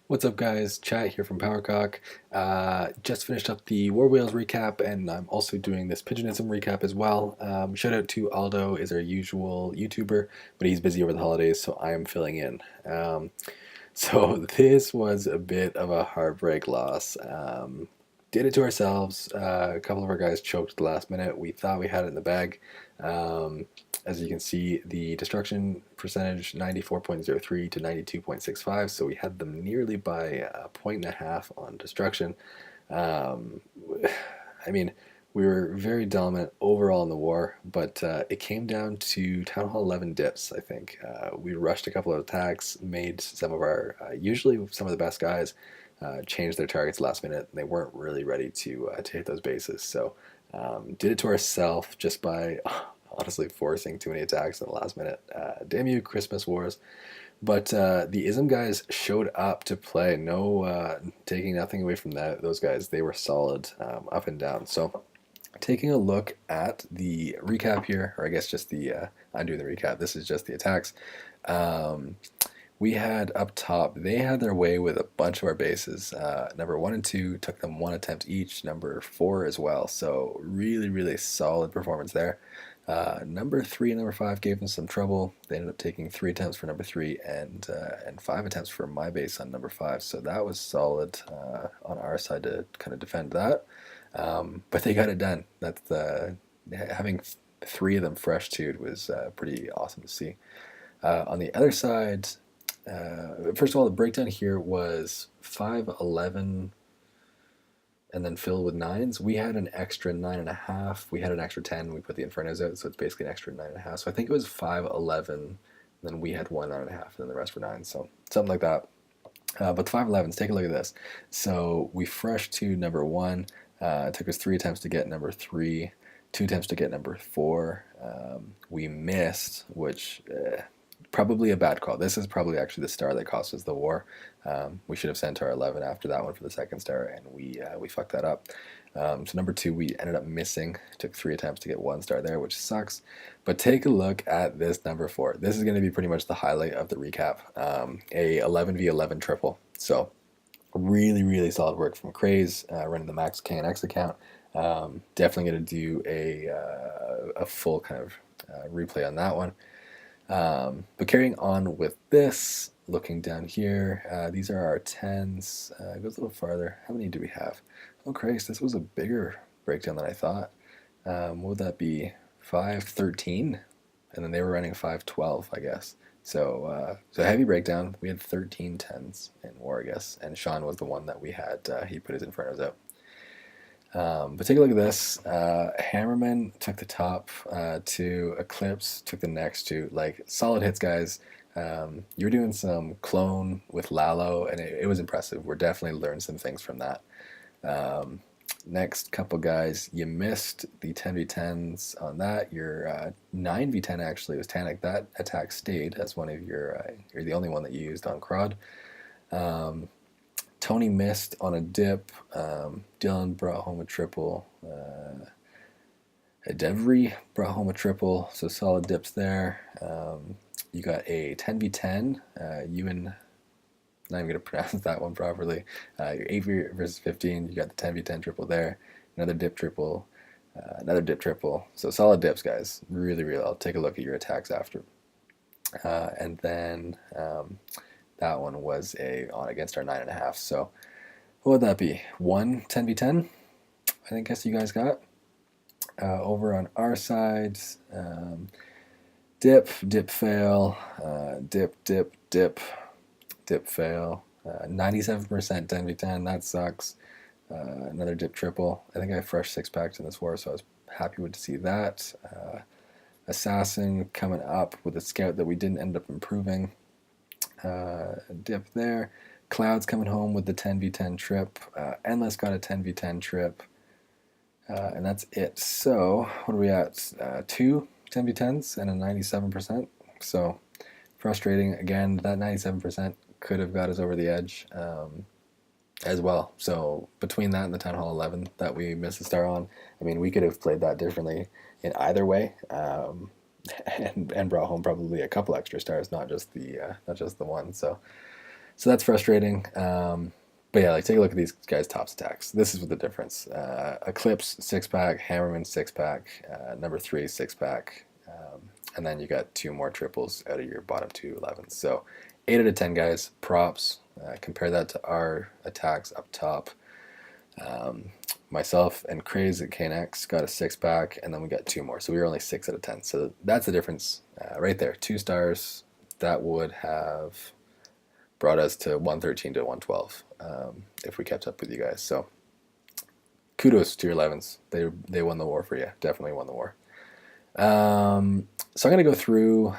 What's up, guys? Chat here from PowerCoC. Just finished up the War Whales recap, and I'm also doing this Pigeonism recap as well. Shout out to Aldo, is our usual YouTuber, but he's busy over the holidays, so I am filling in. So this was a bit of a heartbreak loss. Did it to ourselves. A couple of our guys choked at the last minute. We thought we had it in the bag. Um, as you can see, the destruction percentage 94.03 to 92.65, so we had them nearly by a point and a half on destruction. Um, I mean, we were very dominant overall in the war, but it came down to Town Hall 11 dips, I think. We rushed a couple of attacks, made some of our, usually some of the best guys, change their targets last minute. And they weren't really ready to hit those bases. So did it to ourselves just by honestly forcing too many attacks in the last minute. Damn you, Christmas Wars. But the ISM guys showed up to play. No, taking nothing away from those guys. They were solid up and down. So taking a look at the recap here, or I guess just the I'm doing the recap. This is just the attacks. Um, we had up top, they had their way with a bunch of our bases. Number 1 and 2 took them one attempt each, number 4 as well. So really, really solid performance there. Number 3 and number 5 gave them some trouble. They ended up taking 3 attempts for number 3 and 5 attempts for my base on number 5. So that was solid on our side to kind of defend that. But they got it done. That's having 3 of them fresh too was pretty awesome to see. On the other side, first of all, the breakdown here was 5-11 and then filled with 9s. We had an extra 9.5. We had an extra 10. We put the Infernos out, so it's basically an extra 9.5. So I think it was 5-11. Then we had one 9.5, and then the rest were 9. So something like that. But the 5-11s, take a look at this. So we fresh to number 1. It took us 3 attempts to get number 3, 2 attempts to get number 4. We missed, which probably a bad call. This is probably actually the star that cost us the war. We should have sent our 11 after that one for the second star, and we fucked that up. So number 2, we ended up missing. Took 3 attempts to get 1 star there, which sucks. But take a look at this number 4. This is going to be pretty much the highlight of the recap. A 11v11 triple. So really, really solid work from Craze, running the Max KNX account. Definitely going to do a full kind of replay on that one. But carrying on with this, looking down here, these are our 10s. It goes a little farther. How many do we have? Oh, Christ, this was a bigger breakdown than I thought. What would that be? 5-13? And then they were running 5-12, I guess. So heavy breakdown. We had 13 10s in war, I guess. And Sean was the one that we had. He put his Infernos out. But take a look at this. Hammerman took the top 2. Eclipse took the next 2. Like, solid hits, guys. You were doing some clone with Lalo, and it was impressive. We're definitely learned some things from that. Next couple guys, you missed the 10v10s on that. Your 9v10 actually was Tanic. That attack stayed as one of your, you're the only one that you used on Crod. Tony missed on a dip. Dylan brought home a triple. Devry brought home a triple, so solid dips there. You got a 10v10. Ewan, not even going to pronounce that one properly. Your 8 versus 15, you got the 10v10 triple there. Another dip triple. Another dip triple. So solid dips, guys. Really, really. I'll take a look at your attacks after. And then that one was on against our 9.5. So what would that be? 1 10v10? I guess you guys got. Over on our side, dip fail, dip fail. 97% 10v10, that sucks. Another dip triple. I think I fresh 6-packs in this war, so I was happy to see that. Assassin coming up with a scout that we didn't end up improving. Dip there. Clouds coming home with the 10v10 trip. Endless got a 10v10 trip. And that's it. So, what are we at? 2 10v10s and a 97%. So, frustrating. Again, that 97% could have got us over the edge as well. So, between that and the Town Hall 11 that we missed a star on, I mean, we could have played that differently in either way. And brought home probably a couple extra stars, not just the one. So So that's frustrating. But yeah, like take a look at these guys' tops attacks. This is what the difference. Eclipse 6-pack, Hammerman 6-pack, number 3 6-pack, and then you got 2 more triples out of your bottom 2 11s. So 8 out of 10 guys, props. Compare that to our attacks up top. Myself and Craze at KNX got a 6-pack, and then we got 2 more. So we were only 6 out of 10. So that's the difference right there. 2 stars. That would have brought us to 113 to 112 if we kept up with you guys. So kudos to your 11s. They won the war for you. Definitely won the war. So I'm going to go through,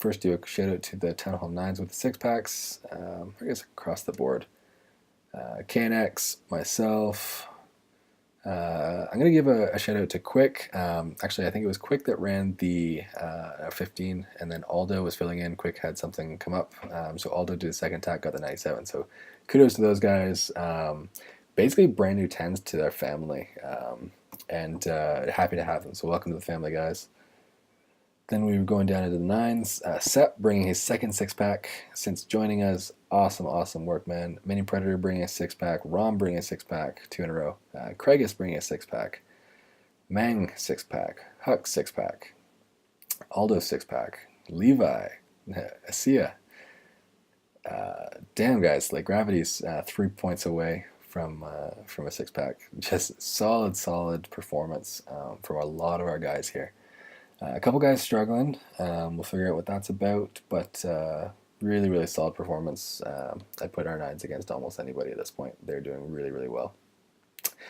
first do a shout out to the Town Hall 9s with the 6-packs. I guess across the board. KNX, myself. I'm going to give a shout out to Quick. Actually, I think it was Quick that ran the 15, and then Aldo was filling in. Quick had something come up, so Aldo did the second attack, got the 97. So kudos to those guys. Basically, brand new 10s to their family, and happy to have them. So welcome to the family, guys. Then we were going down into the 9s. Sep bringing his second 6-pack since joining us. Awesome work, man. Mini Predator bringing a 6-pack. Rom bringing a 6-pack, 2 in a row. Craigus bringing a 6-pack. Mang 6-pack. Huck 6-pack. Aldo 6-pack. Levi. Asia. Damn, guys. Like, Gravity's 3 points away from a 6-pack. Just solid performance from a lot of our guys here. A couple guys struggling. We'll figure out what that's about, but really solid performance. I put our 9s against almost anybody at this point. They're doing really well.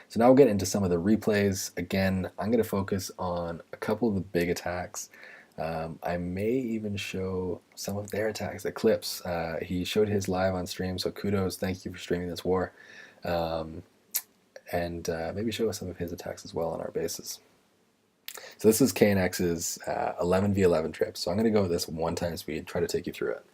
So now we'll get into some of the replays. Again, I'm going to focus on a couple of the big attacks. I may even show some of their attacks. Eclipse, he showed his live on stream, so kudos. Thank you for streaming this war. And maybe show us some of his attacks as well on our bases. So this is KNX's 11v11 trip. So I'm going to go with this 1 time speed, try to take you through it.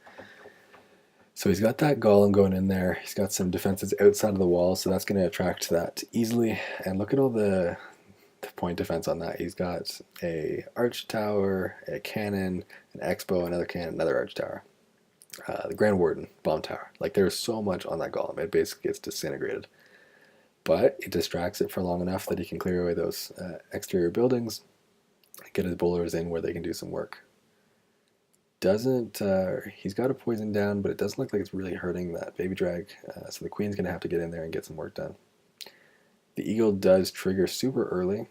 So he's got that golem going in there. He's got some defenses outside of the wall, so that's going to attract that easily. And look at all the point defense on that. He's got a arch tower, a cannon, an expo, another cannon, another arch tower. The Grand Warden, bomb tower. Like, there's so much on that golem. It basically gets disintegrated. But it distracts it for long enough that he can clear away those exterior buildings, get his bowlers in where they can do some work. He's got a poison down, but it doesn't look like it's really hurting that baby drag, so the queen's going to have to get in there and get some work done. The eagle does trigger super early,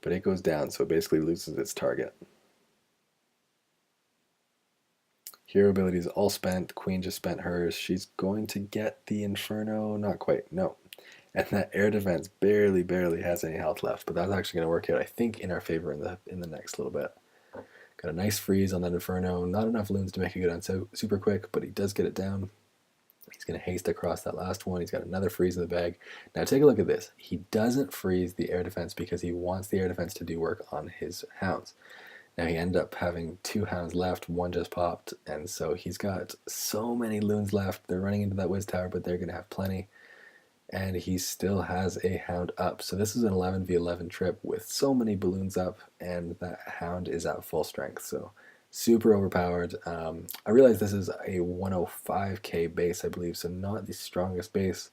but it goes down, so it basically loses its target. Hero ability is all spent. The queen just spent hers. She's going to get the Inferno. Not quite, no. And that air defense barely has any health left, but that's actually going to work out, I think, in our favor in the next little bit. Got a nice freeze on that Inferno. Not enough loons to make it go down so super quick, but he does get it down. He's going to haste across that last one. He's got another freeze in the bag. Now take a look at this. He doesn't freeze the air defense because he wants the air defense to do work on his hounds. Now he ended up having 2 hounds left. 1 just popped, and so he's got so many loons left. They're running into that whiz tower, but they're going to have plenty. And he still has a hound up. So this is an 11v11 trip with so many balloons up, and that hound is at full strength. So super overpowered. I realize this is a 105k base, I believe, so not the strongest base.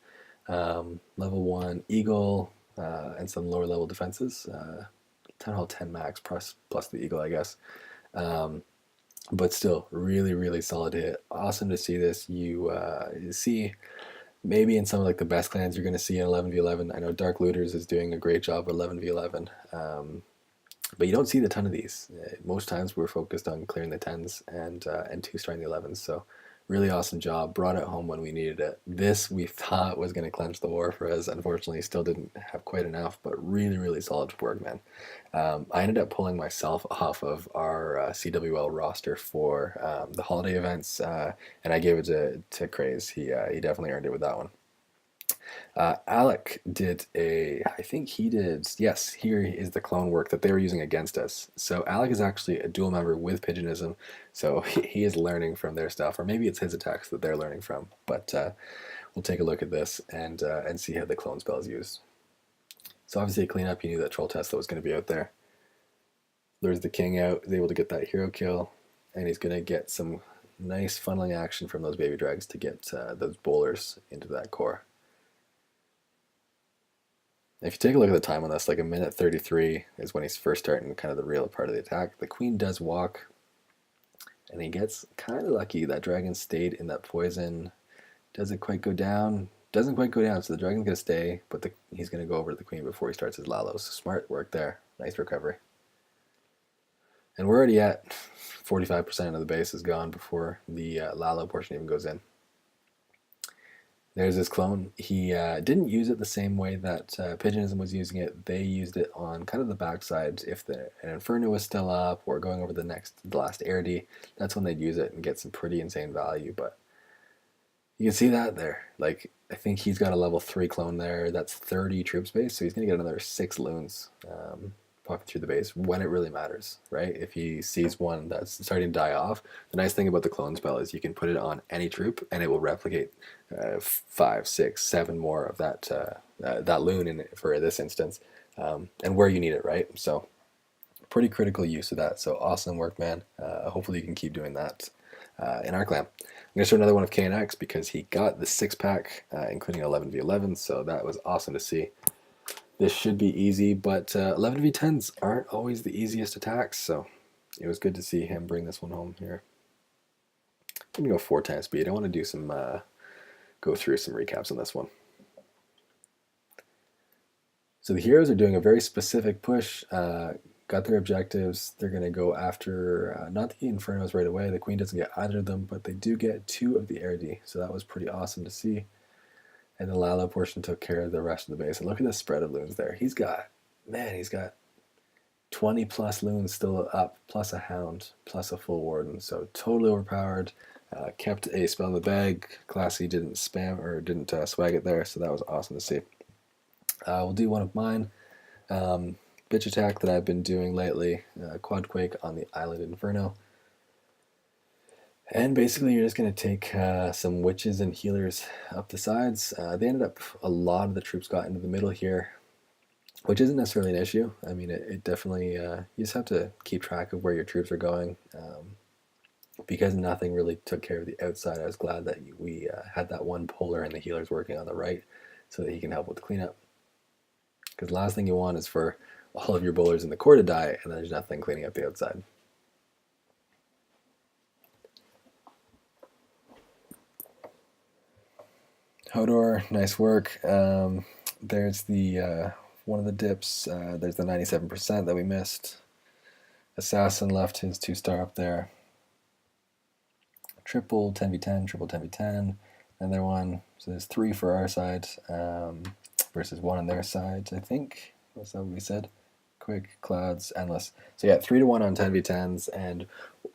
Level 1 eagle and some lower level defenses. Town Hall 10 max plus the eagle, I guess. But still, really solid hit. Awesome to see this. You see, maybe in some of like the best clans you're going to see in 11v11. I know Dark Looters is doing a great job at 11v11, but you don't see a ton of these. Most times we're focused on clearing the 10s and 2-starring the 11s. So really awesome job. Brought it home when we needed it. This we thought was going to clench the war for us. Unfortunately, still didn't have quite enough, but really solid work, man. I ended up pulling myself off of our CWL roster for the holiday events, and I gave it to Craze. He definitely earned it with that one. Alec did I think he did, yes, here is the clone work that they were using against us. So Alec is actually a dual member with Pigeonism, so he is learning from their stuff, or maybe it's his attacks that they're learning from, but we'll take a look at this and see how the clone spell is used. So obviously a cleanup, you knew that Troll Tesla was going to be out there. Lures the king out, is able to get that hero kill, and he's going to get some Nice funneling action from those baby drags to get those bowlers into that core. If you take a look at the time on this, like a minute 33 is when he's first starting kind of the real part of the attack. The queen does walk, and he gets kind of lucky. That dragon stayed in that poison. Doesn't quite go down. Doesn't quite go down, so the dragon's going to stay, but he's going to go over to the queen before he starts his Lalos. Smart work there. Nice recovery. And we're already at 45% of the base is gone before the Lalo portion even goes in. There's this clone. He didn't use it the same way that Pigeonism was using it. They used it on kind of the backside. If an Inferno was still up or going over the last Airdy, that's when they'd use it and get some pretty insane value. But you can see that there. Like, I think he's got a level 3 clone there. That's 30 troop space, so he's going to get another 6 loons popping through the base when it really matters, right? If he sees one that's starting to die off, the nice thing about the clone spell is you can put it on any troop and it will replicate 5, 6, 7 more of that loon in it for this instance, and where you need it, right? So pretty critical use of that. So awesome work, man. Hopefully you can keep doing that in our clan. I'm going to show another one of KNX because he got the 6-pack, including 11v11, so that was awesome to see. This should be easy, but 11v10s aren't always the easiest attacks, so it was good to see him bring this one home here. I'm going to go 4 times speed. I want to do some, go through some recaps on this one. So the heroes are doing a very specific push, got their objectives. They're going to go after, not the Infernos right away. The queen doesn't get either of them, but they do get 2 of the Airdy, so that was pretty awesome to see. And the Lalo portion took care of the rest of the base. And look at the spread of loons there. He's got 20 plus loons still up, plus a hound, plus a full warden. So totally overpowered. Kept a spell in the bag. Classy didn't spam or didn't swag it there, so that was awesome to see. We'll do one of mine. Bitch attack that I've been doing lately. Quad Quake on the Island Inferno. And basically you're just going to take some witches and healers up the sides. They ended up, a lot of the troops got into the middle here, which isn't necessarily an issue. I mean, it definitely, you just have to keep track of where your troops are going. Because nothing really took care of the outside, I was glad that we had that one polar and the healers working on the right so that he can help with the cleanup. Because the last thing you want is for all of your bowlers in the core to die and there's nothing cleaning up the outside. Hodor, nice work. There's the one of the dips. There's the 97% that we missed. Assassin left his 2-star up there. Triple 10v10, triple 10v10. Another one. So there's 3 for our side versus 1 on their side, I think. Was that what we said? Quick, clouds, endless. So yeah, 3-1 on 10v10s and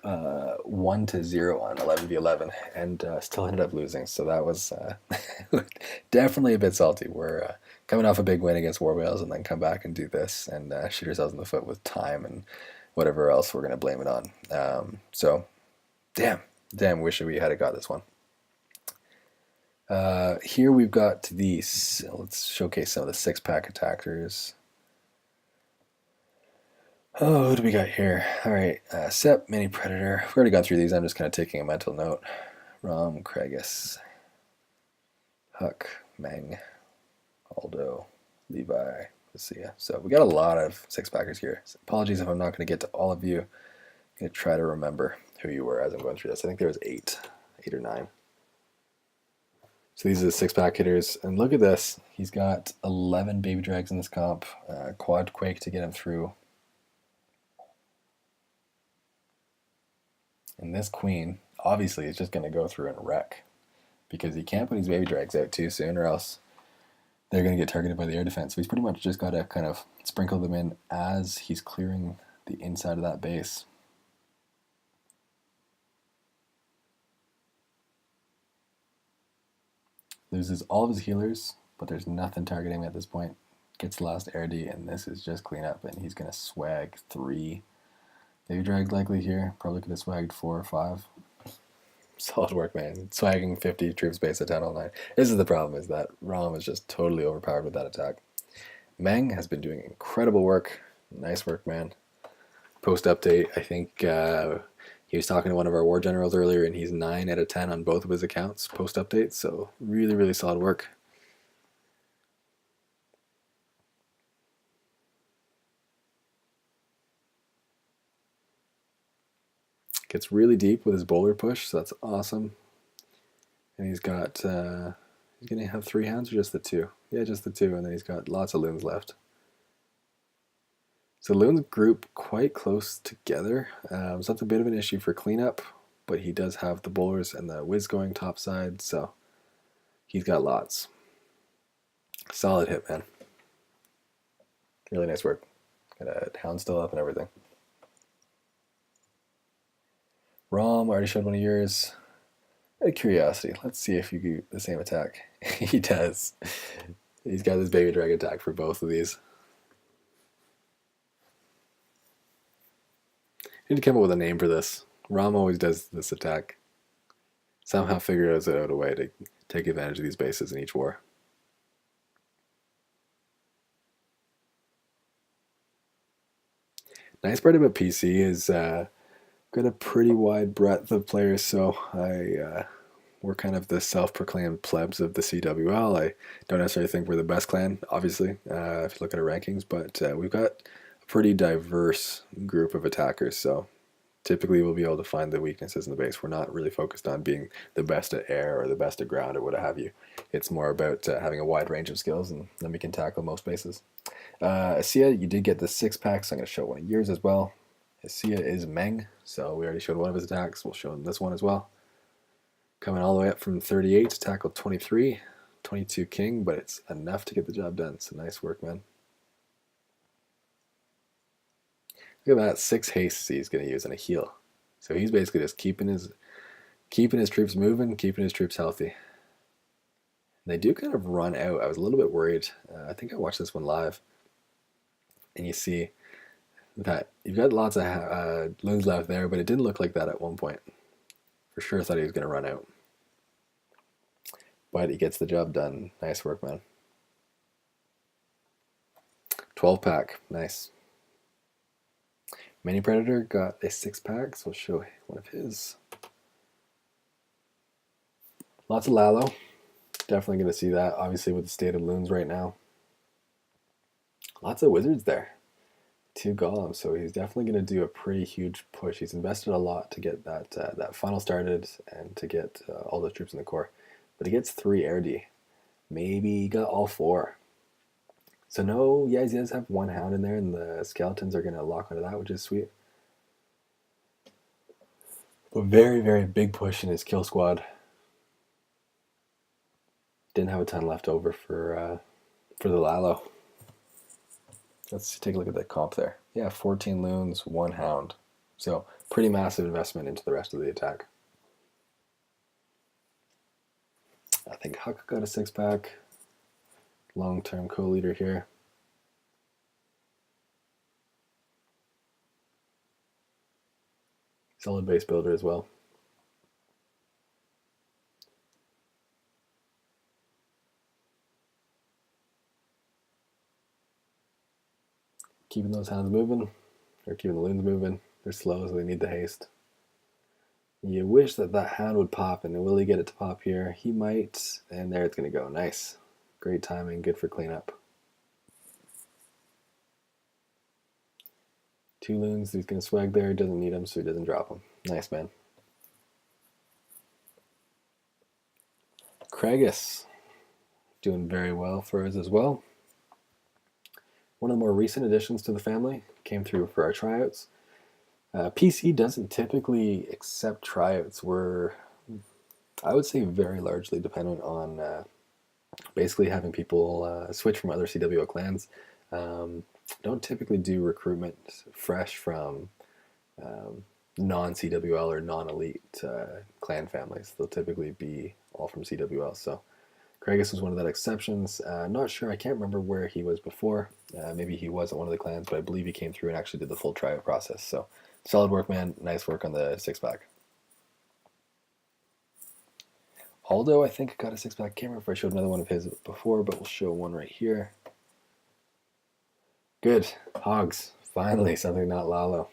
1-0 on 11v11, and still ended up losing. So that was definitely a bit salty. We're coming off a big win against War Whales and then come back and do this and shoot ourselves in the foot with time and whatever else we're going to blame it on. So damn, wish we had got this one. Here we've got these. Let's showcase some of the 6-pack attackers. Oh, who do we got here? Alright, Sep, Mini Predator. We've already gone through these. I'm just kind of taking a mental note. Rom, Kragus, Huck, Meng, Aldo, Levi, Lucia. So we got a lot of 6-packers here. So apologies if I'm not going to get to all of you. I'm going to try to remember who you were as I'm going through this. I think there was 8 or 9. So these are the 6-pack hitters. And look at this. He's got 11 baby drags in this comp. Quad Quake to get him through. And this queen, obviously, is just going to go through and wreck. Because he can't put his baby drags out too soon, or else they're going to get targeted by the air defense. So he's pretty much just got to kind of sprinkle them in as he's clearing the inside of that base. Loses all of his healers, but there's nothing targeting him at this point. Gets the last Airdy, and this is just cleanup, and he's going to swag 3. Baby drag likely here. Probably could have swagged 4 or 5. Solid work, man. Swagging 50 troops base at 10 all night. This is the problem, is that Rom is just totally overpowered with that attack. Meng has been doing incredible work. Nice work, man. Post update, I think He was talking to one of our war generals earlier, and he's 9 out of 10 on both of his accounts post updates. So really, really solid work. Gets really deep with his bowler push, so that's awesome. And he's got, he's going to have 3 hounds or just the 2? Yeah, just the 2, and then he's got lots of loons left. So loons group quite close together, so that's a bit of an issue for cleanup, but he does have the bowlers and the whiz going topside, so he's got lots. Solid hit, man. Really nice work. Got a hound still up and everything. Rom, already showed one of yours. Out of curiosity, let's see if you do the same attack. He does. He's got this baby dragon attack for both of these. I need to come up with a name for this. Rom always does this attack. Somehow figures out a way to take advantage of these bases in each war. Nice part about PC is got a pretty wide breadth of players, so we're kind of the self-proclaimed plebs of the CWL. I don't necessarily think we're the best clan, obviously, if you look at our rankings, but we've got a pretty diverse group of attackers, so typically we'll be able to find the weaknesses in the base. We're not really focused on being the best at air or the best at ground or what have you. It's more about having a wide range of skills, and then we can tackle most bases. Asia, you did get the 6-pack, so I'm going to show one of yours as well. Asia is Meng, so we already showed one of his attacks. We'll show him this one as well. Coming all the way up from 38 to tackle 23, 22 king, but it's enough to get the job done. So nice work, man. Look at that, 6 haste he's going to use and a heal. So he's basically just keeping his troops moving, keeping his troops healthy. And they do kind of run out. I was a little bit worried. I think I watched this one live, and you see that you've got lots of loons left there, but it didn't look like that at one point. For sure thought he was going to run out. But he gets the job done. Nice work, man. 12-pack. Nice. Mini Predator got a 6-pack, so we'll show one of his. Lots of Lalo. Definitely going to see that, obviously, with the state of loons right now. Lots of wizards there. 2 golems, so he's definitely going to do a pretty huge push. He's invested a lot to get that funnel started and to get all the troops in the core. But he gets 3 air D. Maybe he got all 4. So no, yeah, he does have 1 hound in there, and the skeletons are going to lock onto that, which is sweet. But very, very big push in his kill squad. Didn't have a ton left over for the Lalo. Let's take a look at that comp there. Yeah, 14 loons, 1 hound. So pretty massive investment into the rest of the attack. I think Huck got a 6-pack. Long-term co-leader here. Solid base builder as well. Keeping those hounds moving, or keeping the loons moving. They're slow, so they need the haste. You wish that hound would pop, and will he get it to pop here? He might, and there it's going to go. Nice. Great timing, good for cleanup. 2 loons, he's going to swag there. Doesn't need them, so he doesn't drop them. Nice, man. Kragus, doing very well for us as well. One of the more recent additions to the family came through for our tryouts. PC doesn't typically accept tryouts. We're, I would say, very largely dependent on basically having people switch from other CWO clans. Don't typically do recruitment fresh from non-CWL or non-elite clan families. They'll typically be all from CWL. So Kragus was one of that exceptions. Not sure, I can't remember where he was before. Maybe he wasn't one of the clans, but I believe he came through and actually did the full tryout process. So solid work, man. Nice work on the 6-pack. Aldo, I think, got a 6-pack. Can't remember if I showed another one of his before, but we'll show one right here. Good. Hogs. Finally, something not Lalo.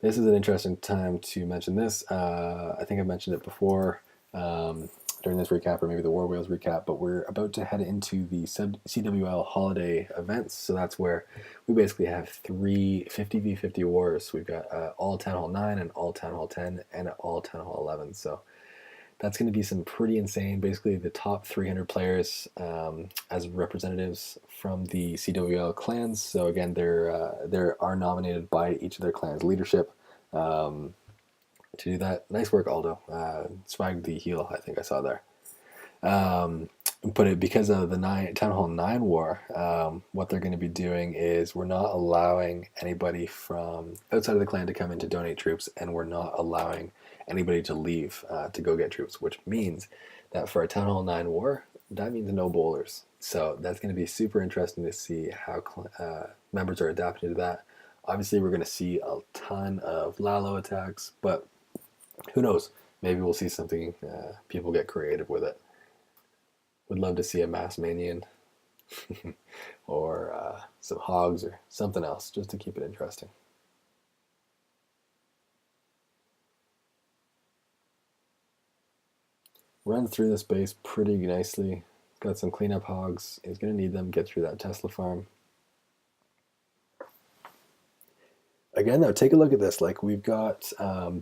This is an interesting time to mention this. I think I mentioned it before during this recap, or maybe the War Wheels recap, but we're about to head into the CWL holiday events. So that's where we basically have three 50v50 wars. We've got all Town Hall 9 and all Town Hall 10 and all Town Hall 11. So that's going to be some pretty insane. Basically, the top 300 players as representatives from the CWL clans. So again, they are nominated by each of their clans' leadership to do that. Nice work, Aldo. Swagged the heel, I think I saw there. But because of the Town Hall 9 war, what they're going to be doing is we're not allowing anybody from outside of the clan to come in to donate troops, and we're not allowing anybody to leave to go get troops, which means that for a Town Hall 9 war, that means no bowlers. So that's going to be super interesting to see how members are adapting to that. Obviously, we're going to see a ton of Lalo attacks, but who knows? Maybe we'll see something, people get creative with it. Would love to see a mass manian or some hogs or something else just to keep it interesting. Run through this base pretty nicely. Got some cleanup hogs. He's going to need them, get through that Tesla farm. Again, though, take a look at this. Like, we've got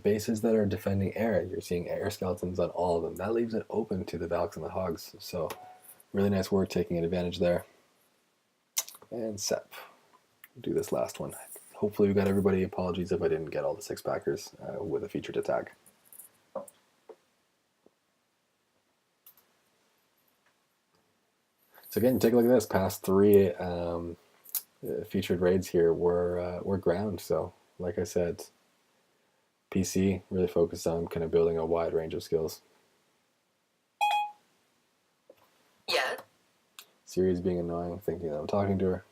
bases that are defending air. You're seeing air skeletons on all of them. That leaves it open to the Valks and the Hogs. So, really nice work taking advantage there. And Sep. Do this last one. Hopefully we got everybody. Apologies if I didn't get all the six-packers with a featured attack. So again, take a look at this. Past three featured raids here were ground. So, like I said, PC really focused on kind of building a wide range of skills. Yeah. Siri's being annoying, thinking that I'm talking to her.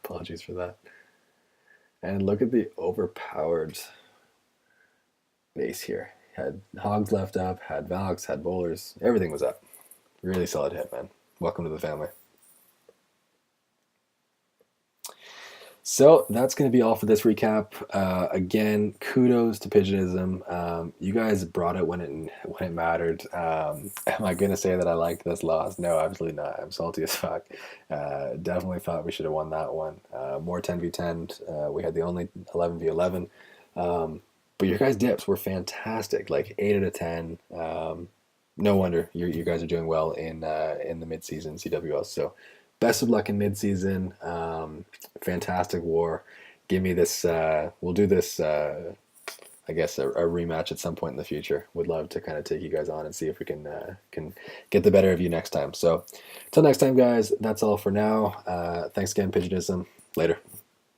Apologies for that. And look at the overpowered base here. Had hogs left up, had Valks, had bowlers. Everything was up. Really solid hit, man. Welcome to the family. So that's going to be all for this recap. Again, kudos to Pigeonism. You guys brought it when it mattered. Am I going to say that I liked this loss? No, absolutely not. I'm salty as fuck. Definitely thought we should have won that one. More 10v10. We had the only 11v11. But your guys' dips were fantastic. Like 8 out of 10. No wonder you guys are doing well in the mid-season CWS. So best of luck in mid-season. Fantastic war. Give me this. We'll do this. I guess a rematch at some point in the future. Would love to kind of take you guys on and see if we can get the better of you next time. So until next time, guys. That's all for now. Thanks again, Pigeonism. Later.